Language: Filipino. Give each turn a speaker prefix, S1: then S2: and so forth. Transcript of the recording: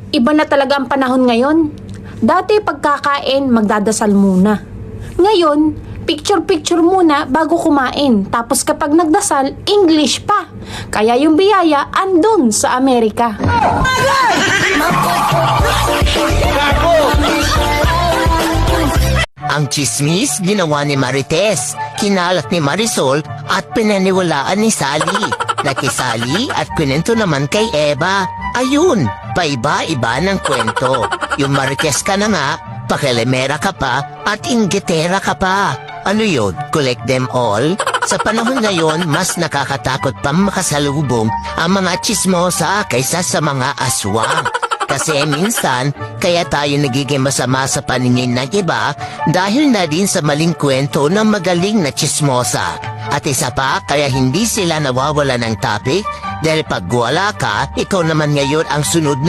S1: Iba na talaga ang panahon ngayon. Dati pagkakain, magdadasal muna. Ngayon, picture-picture muna bago kumain. Tapos kapag nagdasal, English pa. Kaya yung biyaya andun sa Amerika.
S2: Ang chismis ginawa ni Marites, kinalat ni Marisol at pinaniwalaan ni Sally. Nakisali at kwento naman kay Eva. Ayun, paiba-iba ng kwento. Yung Marites ka na nga, pakilemera ka pa at inggitera ka pa. Ano yun? Collect them all? Sa panahon ngayon, mas nakakatakot pang makasalubong ang mga chismosa kaysa sa mga aswang. Kasi minsan, kaya tayo nagiging masama sa paningin ng iba dahil na din sa maling kwento ng magaling na chismosa. At isa pa, kaya hindi sila nawawala ng topic dahil pag wala ka, ikaw naman ngayon ang sunod na